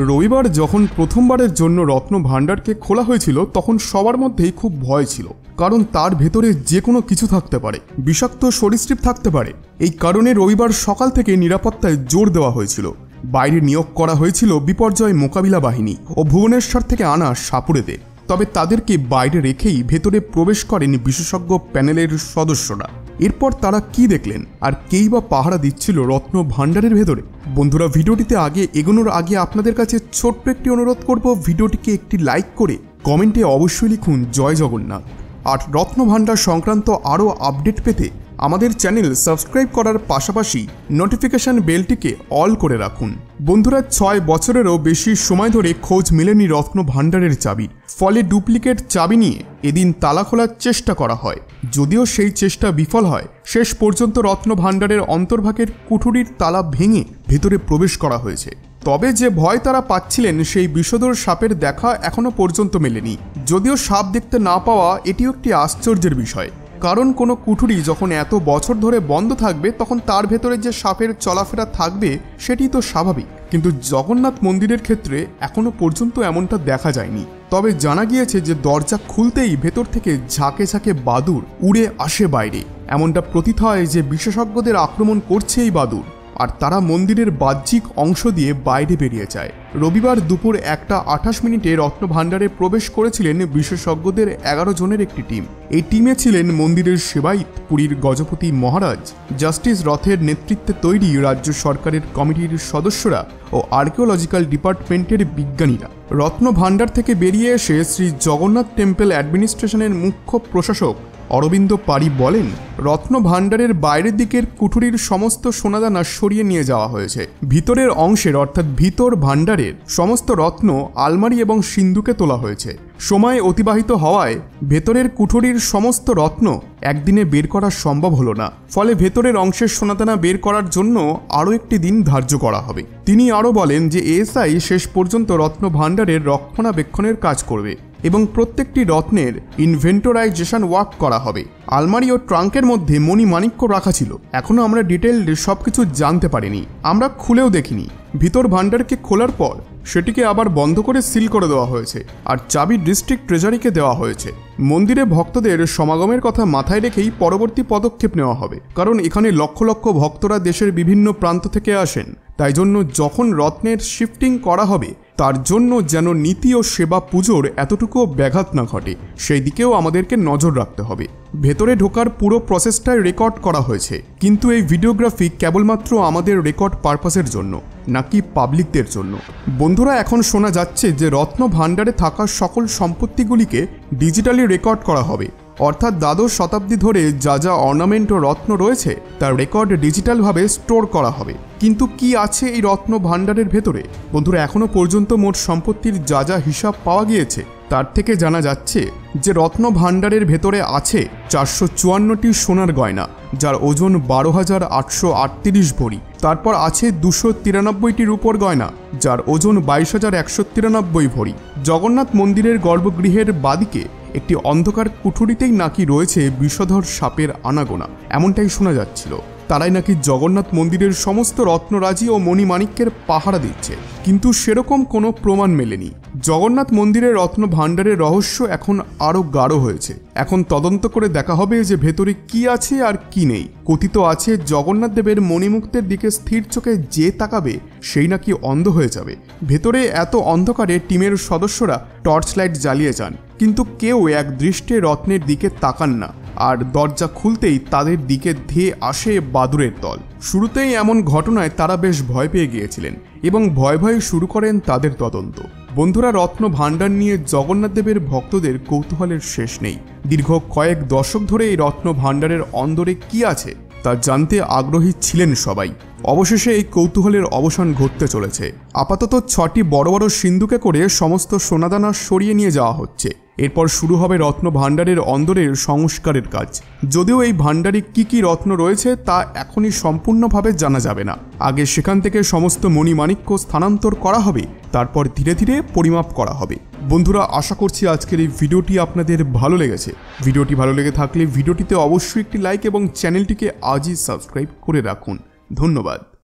রবিবার যখন প্রথমবারের জন্য রত্ন ভাণ্ডারকে খোলা হয়েছিল তখন সবার মধ্যেই খুব ভয় ছিল, কারণ তার ভেতরে যে কোনো কিছু থাকতে পারে, বিষাক্ত সরীসৃপ থাকতে পারে। এই কারণে রবিবার সকাল থেকে নিরাপত্তায় জোর দেওয়া হয়েছিল। বাইরে নিয়োগ করা হয়েছিল বিপর্যয় মোকাবিলা বাহিনী ও ভুবনেশ্বর থেকে আনা সাপুড়েদের। তবে তাদেরকে বাইরে রেখেই ভেতরে প্রবেশ করেন বিশেষজ্ঞ প্যানেলের সদস্যরা। এরপর তারা কি দেখলেন আর কেই বা পাহারা দিচ্ছিল রত্ন ভাণ্ডারের ভেতরে? বন্ধুরা, ভিডিওটিতে এগোনোর আগে আপনাদের কাছে ছোট্ট একটি অনুরোধ করব, ভিডিওটিকে একটি লাইক করে কমেন্টে অবশ্যই লিখুন জয় জগন্নাথ। আর রত্ন ভাণ্ডার সংক্রান্ত আরও আপডেট পেতে আমাদের চ্যানেল সাবস্ক্রাইব করার পাশাপাশি নোটিফিকেশন বেলটিকে অল করে রাখুন। বন্ধুরা, 6 বছরেরও বেশি সময় ধরে খোঁজ মেলেনি রত্ন ভাণ্ডারের চাবির। ফলে ডুপ্লিকেট চাবি নিয়ে এদিন তালা খোলার চেষ্টা করা হয়। যদিও সেই চেষ্টা বিফল হয়, শেষ পর্যন্ত রত্ন ভাণ্ডারের অন্তর্ভাগের কুঠুরির তালা ভেঙে ভেতরে প্রবেশ করা হয়েছে। তবে যে ভয় তারা পাচ্ছিলেন সেই বিষধর সাপের দেখা এখনো পর্যন্ত মেলেনি। যদিও সাপ দেখতে না পাওয়া এটিও একটি আশ্চর্যের বিষয়, কারণ কোনো কুঠুরি যখন এত বছর ধরে বন্ধ থাকবে তখন তার ভেতরে যে সাপের চলাফেরা থাকবে সেটি তো স্বাভাবিক। কিন্তু জগন্নাথ মন্দিরের ক্ষেত্রে এখনো পর্যন্ত এমনটা দেখা যায়নি। তবে জানা গিয়েছে যে দরজা খুলতেই ভেতর থেকে ঝাঁকে ঝাঁকে বাদুড় উড়ে আসে বাইরে। এমনটা প্রতীত হয় যে বিশেষজ্ঞদের আক্রমণ করছে এই বাদুড়, আর তারা মন্দিরের বাহ্যিক অংশ দিয়ে বাইরে বেরিয়ে যায়। রবিবার দুপুর 1:28 রত্ন ভাণ্ডারে প্রবেশ করেছিলেন বিশেষজ্ঞদের 11 জনের একটি টিম। এই টিমে ছিলেন মন্দিরের সেবায়িত, পুরীর গজপতি মহারাজ, জাস্টিস রথের নেতৃত্বে তৈরি রাজ্য সরকারের কমিটির সদস্যরা ও আর্কিওলজিক্যাল ডিপার্টমেন্টের বিজ্ঞানীরা। রত্ন ভাণ্ডার থেকে বেরিয়ে এসে শ্রী জগন্নাথ টেম্পল অ্যাডমিনিস্ট্রেশনের মুখ্য প্রশাসক অরবিন্দ পারি বলেন, রত্ন ভাণ্ডারের বাইরের দিকের কুঠুরির সমস্ত সোনাদানা সরিয়ে নিয়ে যাওয়া হয়েছে। ভিতরের অংশের অর্থাৎ ভিতর ভাণ্ডারের সমস্ত রত্ন, আলমারি এবং সিন্ধুকে তোলা হয়েছে। সময় অতিবাহিত হওয়ায় ভেতরের কুঠুরির সমস্ত রত্ন একদিনে বের করা সম্ভব হলো না। ফলে ভেতরের অংশের সোনাদানা বের করার জন্য আরও একটি দিন ধার্য করা হবে। তিনি আরও বলেন যে এএসআই শেষ পর্যন্ত রত্ন ভাণ্ডারের রক্ষণাবেক্ষণের কাজ করবে এবং প্রত্যেকটি রত্নের ইনভেন্টরাইজেশন ওয়ার্ক করা হবে। আলমারি ও ট্রাঙ্কের মধ্যে মণিমাণিক্য রাখা ছিল। এখনও আমরা ডিটেইলড সবকিছু জানতে পারিনি, আমরা খুলেও দেখিনি। ভিতর ভাণ্ডারকে খোলার পর সেটিকে আবার বন্ধ করে সিল করে দেওয়া হয়েছে, আর চাবি ডিস্ট্রিক্ট ট্রেজারিকে দেওয়া হয়েছে। মন্দিরে ভক্তদের সমাগমের কথা মাথায় রেখেই পরবর্তী পদক্ষেপ নেওয়া হবে, কারণ এখানে লক্ষ লক্ষ ভক্তরা দেশের বিভিন্ন প্রান্ত থেকে আসেন। তাই জন্য যখন রত্নের শিফটিং করা হবে তার জন্য যেন নীতি ও সেবা পুজোর এতটুকুও ব্যাঘাত না ঘটে, সেই দিকেও আমাদেরকে নজর রাখতে হবে। ভেতরে ঢোকার পুরো প্রসেসটাই রেকর্ড করা হয়েছে, কিন্তু এই ভিডিওগ্রাফি কেবলমাত্র আমাদের রেকর্ড পারপাসের জন্য, নাকি পাবলিকদের জন্য। বন্ধুরা, এখন শোনা যাচ্ছে যে রত্ন ভাণ্ডারে থাকা সকল সম্পত্তিগুলিকে ডিজিটালি রেকর্ড করা হবে, অর্থাৎ দ্বাদশ শতাব্দী ধরে যা যা অর্নামেন্ট ও রত্ন রয়েছে তার রেকর্ড ডিজিটালভাবে স্টোর করা হবে। কিন্তু কি আছে এই রত্ন ভাণ্ডারের ভেতরে? বন্ধুরা, এখনো পর্যন্ত মোট সম্পত্তির যা যা হিসাব পাওয়া গিয়েছে তার থেকে জানা যাচ্ছে যে রত্ন ভাণ্ডারের ভেতরে আছে 454টি সোনার গয়না, যার ওজন 12,838 ভরি। তারপর আছে 293টি রূপোর গয়না, যার ওজন 22,193 ভরি। জগন্নাথ মন্দিরের গর্ভগৃহের বাদিকে একটি অন্ধকার কুঠুরিতেই নাকি রয়েছে বিষধর সাপের আনাগোনা, এমনটাই শোনা যাচ্ছিল। তারাই নাকি জগন্নাথ মন্দিরের সমস্ত রত্নরাজি ও মণিমাণিক্যের পাহারা দিচ্ছে, কিন্তু সেরকম কোনো প্রমাণ মেলেনি। জগন্নাথ মন্দিরের রত্ন ভাণ্ডারের রহস্য এখন আরও গাঢ় হয়েছে। এখন তদন্ত করে দেখা হবে যে ভেতরে কি আছে আর কি নেই। কথিত আছে জগন্নাথ দেবের মণিমুক্তের দিকে স্থির চোখে যে তাকাবে সেই নাকি অন্ধ হয়ে যাবে। ভেতরে এত অন্ধকারে টিমের সদস্যরা টর্চ লাইট জ্বালিয়ে যান, কিন্তু কেউ এক দৃষ্টে রত্নের দিকে তাকান না, আর দরজা খুলতেই তাদের দিকে ধেয়ে আসে বাদুড়ের দল। শুরুতেই এমন ঘটনায় তারা বেশ ভয় পেয়ে গিয়েছিলেন এবং ভয়ে ভয়ে শুরু করেন তাদের তদন্ত। বন্ধুরা, রত্ন ভাণ্ডার নিয়ে জগন্নাথ দেবের ভক্তদের কৌতূহলের শেষ নেই। দীর্ঘ কয়েক দশক ধরে এই রত্ন ভাণ্ডারের অন্দরে কি আছে তা জানতে আগ্রহী ছিলেন সবাই। অবশেষে এই কৌতূহলের অবসান ঘটতে চলেছে। আপাতত 6টি বড় বড় সিন্ধুকে করে সমস্ত সোনাদানা সরিয়ে নিয়ে যাওয়া হচ্ছে। এরপর শুরু হবে রত্ন ভাণ্ডারের অন্দরের সংস্কারের কাজ। যদিও এই ভাণ্ডারে কি কি রত্ন রয়েছে তা এখনই সম্পূর্ণভাবে জানা যাবে না। আগে সেখান থেকে সমস্ত মণিমাণিক্য স্থানান্তর করা হবে, তারপর ধীরে ধীরে পরিমাপ করা হবে। বন্ধুরা, আশা করছি আজকের এই ভিডিওটি আপনাদের ভালো লেগেছে। ভিডিওটি ভালো লেগে থাকলে ভিডিওটিতে অবশ্যই একটি লাইক এবং চ্যানেলটিকে আজই সাবস্ক্রাইব করে রাখুন। ধন্যবাদ।